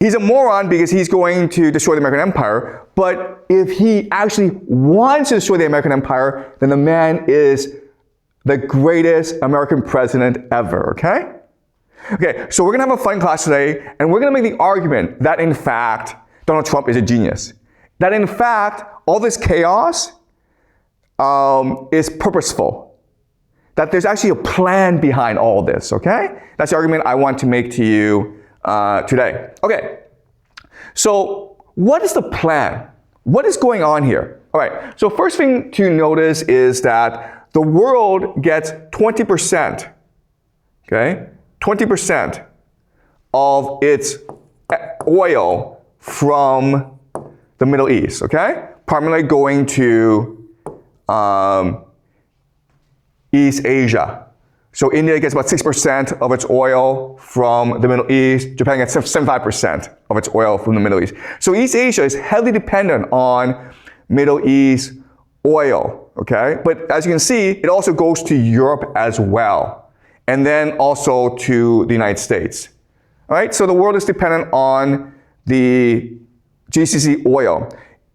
He's a moron because he's going to destroy the American Empire. But if he actually wants to destroy the American Empire, then the man is the greatest American president ever, okay? Okay, so we're going to have a fun class today, and we're going to make the argument that, in fact, Donald Trump is a genius. That, in fact, all this chaos is purposeful. That there's actually a plan behind all this, okay? That's the argument I want to make to you today. Okay, so what is the plan? What is going on here? All right, so first thing to notice is that the world gets 20%, okay? 20% of its oil from the Middle East, okay? Primarily going to East Asia. So India gets about 6% of its oil from the Middle East. Japan gets 75% of its oil from the Middle East. So East Asia is heavily dependent on Middle East oil, okay? But as you can see, it also goes to Europe as well, and then also to the United States. All right, so the world is dependent on the GCC oil.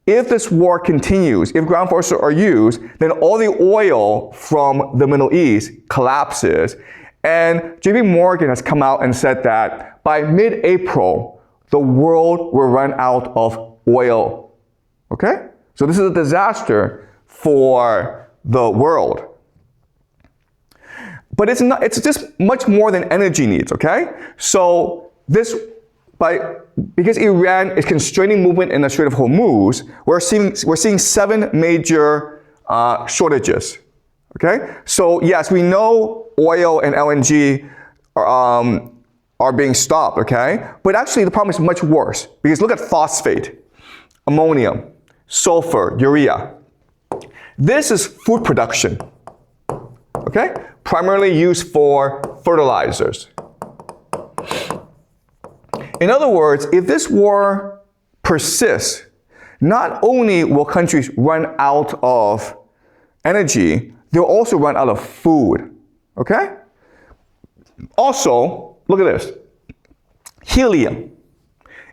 If this war continues, if ground forces are used, then all the oil from the Middle East collapses. And JP Morgan has come out and said that by mid-April, the world will run out of oil. Okay? So this is a disaster for the world. But it's just much more than energy needs, okay? So because Iran is constraining movement in the Strait of Hormuz, we're seeing 7 major shortages. Okay, so yes, we know oil and LNG are being stopped. Okay, but actually the problem is much worse because look at phosphate, ammonium, sulfur, urea. This is food production. Okay, primarily used for fertilizers. In other words, if this war persists, not only will countries run out of energy, they'll also run out of food, okay? Also, look at this. Helium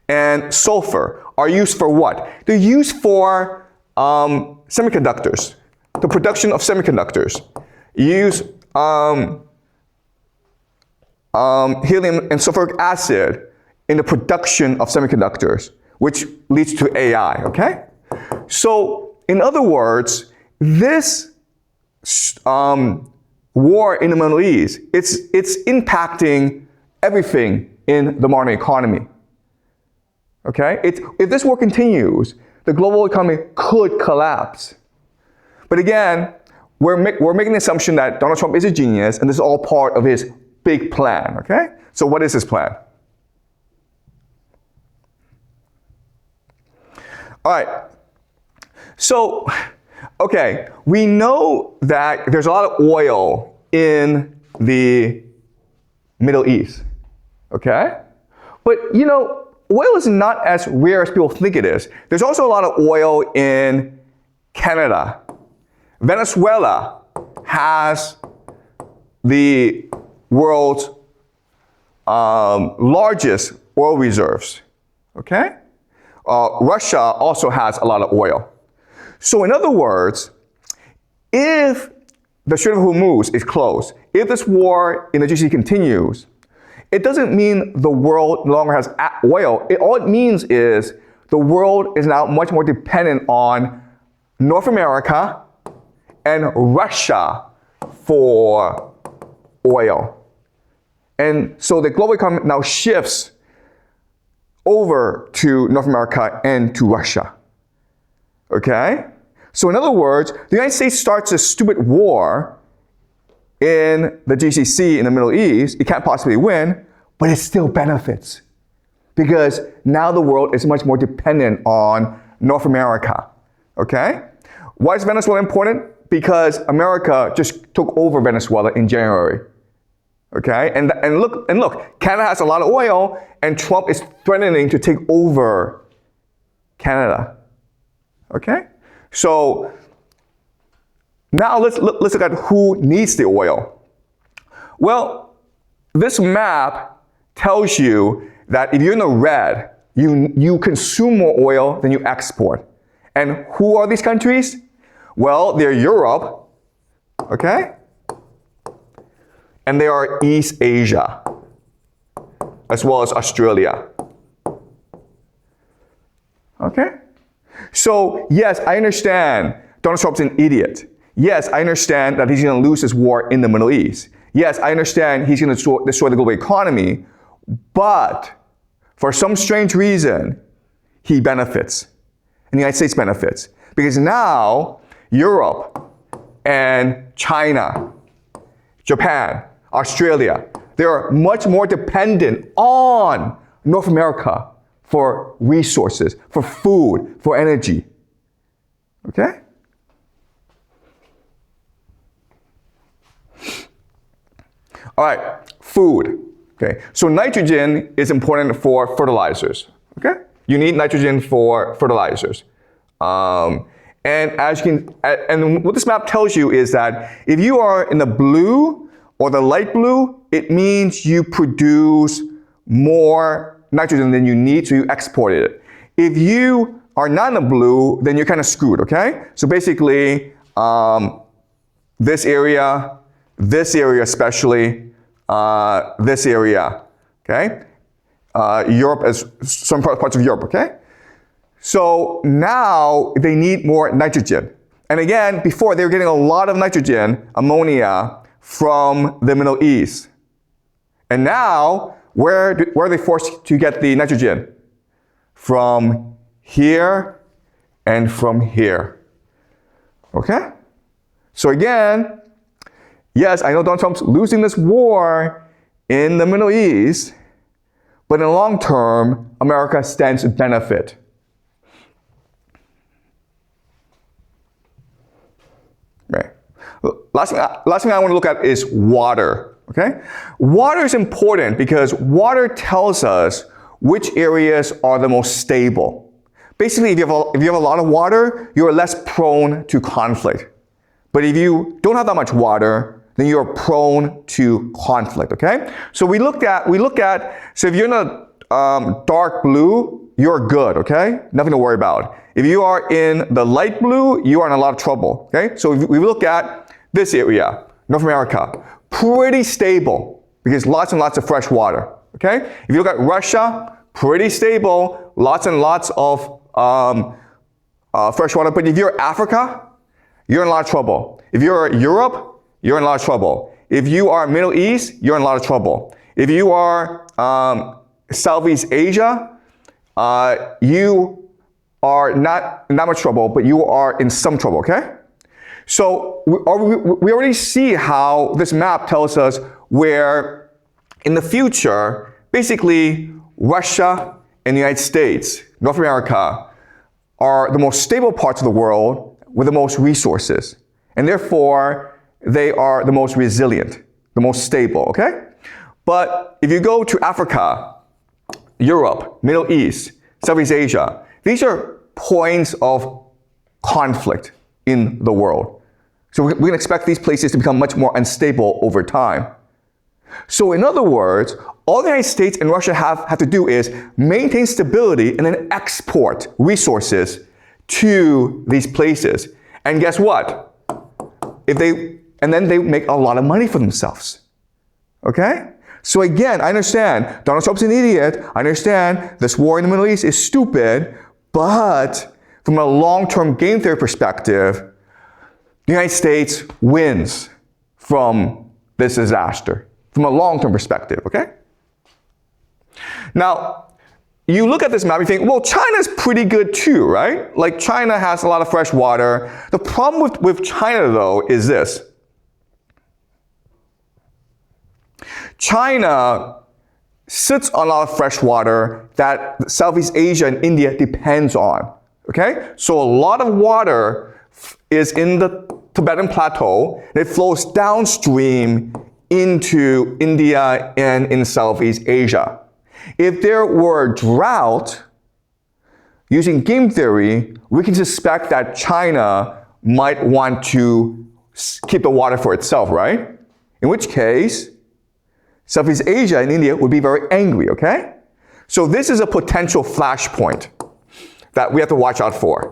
and sulfur are used for what? They're used for semiconductors, the production of semiconductors. You use helium and sulfuric acid in the production of semiconductors, which leads to AI, okay? So, in other words, this war in the Middle East, it's impacting everything in the modern economy, okay? If this war continues, the global economy could collapse. But again, we're making the assumption that Donald Trump is a genius, and this is all part of his big plan, okay? So what is his plan? All right, so, okay, we know that there's a lot of oil in the Middle East, okay? But, you know, oil is not as rare as people think it is. There's also a lot of oil in Canada. Venezuela has the world's largest oil reserves, okay? Russia also has a lot of oil. So in other words, if the Strait of Hormuz is closed, if this war in the GCC continues, it doesn't mean the world no longer has oil. All it means is the world is now much more dependent on North America and Russia for oil. And so the global economy now shifts over to North America and to Russia, okay? So in other words, the United States starts a stupid war in the GCC in the Middle East. It can't possibly win, but it still benefits because now the world is much more dependent on North America, okay? Why is Venezuela important? Because America just took over Venezuela in January. Okay, and look, Canada has a lot of oil, and Trump is threatening to take over Canada. Okay, so now let's look at who needs the oil. Well, this map tells you that if you're in the red, you consume more oil than you export. And who are these countries? Well, they're Europe, okay? And they are East Asia, as well as Australia. Okay? So, yes, I understand Donald Trump's an idiot. Yes, I understand that he's going to lose this war in the Middle East. Yes, I understand he's going to destroy the global economy. But for some strange reason, he benefits. And the United States benefits. Because now, Europe and China, Japan, Australia, they're much more dependent on North America for resources, for food, for energy. Okay? All right, food. Okay, so nitrogen is important for fertilizers. Okay, you need nitrogen for fertilizers. And as you can, and what this map tells you is that if you are in the blue or the light blue, it means you produce more nitrogen than you need, so you export it. If you are not in the blue, then you're kind of screwed. Okay, so basically, this area especially, this area, okay? Europe, as some parts of Europe, okay? So now they need more nitrogen. And again, before they were getting a lot of nitrogen, ammonia, from the Middle East. And now, where are they forced to get the nitrogen? From here and from here. Okay? So again, yes, I know Donald Trump's losing this war in the Middle East, but in the long term, America stands to benefit. Right. Last thing I want to look at is water. Okay? Water is important because water tells us which areas are the most stable. Basically, if you have a lot of water, you're less prone to conflict. But if you don't have that much water, then you're prone to conflict, okay? So we look at, so if you're in a dark blue, you're good, okay? Nothing to worry about. If you are in the light blue, you are in a lot of trouble, okay? So if we look at this area, North America, pretty stable because lots and lots of fresh water, okay? If you look at Russia, pretty stable, lots and lots of fresh water. But if you're Africa, you're in a lot of trouble. If you're Europe, you're in a lot of trouble. If you are Middle East, you're in a lot of trouble. If you are Southeast Asia, you are not in that much trouble, but you are in some trouble, okay? So we already see how this map tells us where in the future, basically Russia and the United States, North America, are the most stable parts of the world with the most resources. And therefore, they are the most resilient, the most stable, okay? But if you go to Africa, Europe, Middle East, Southeast Asia, these are points of conflict in the world. So we can expect these places to become much more unstable over time. So in other words, all the United States and Russia have to do is maintain stability and then export resources to these places. And guess what? And then they make a lot of money for themselves. Okay? So again, I understand Donald Trump's an idiot. I understand this war in the Middle East is stupid. But from a long-term game theory perspective, the United States wins from this disaster. From a long-term perspective, okay? Now, you look at this map, you think, well, China's pretty good too, right? Like China has a lot of fresh water. The problem with China, though, is this. China sits on a lot of fresh water that Southeast Asia and India depends on, okay? So a lot of water is in the Tibetan Plateau, and it flows downstream into India and in Southeast Asia. If there were a drought, using game theory, we can suspect that China might want to keep the water for itself, right? In which case, Southeast Asia and India would be very angry, okay? So this is a potential flashpoint that we have to watch out for.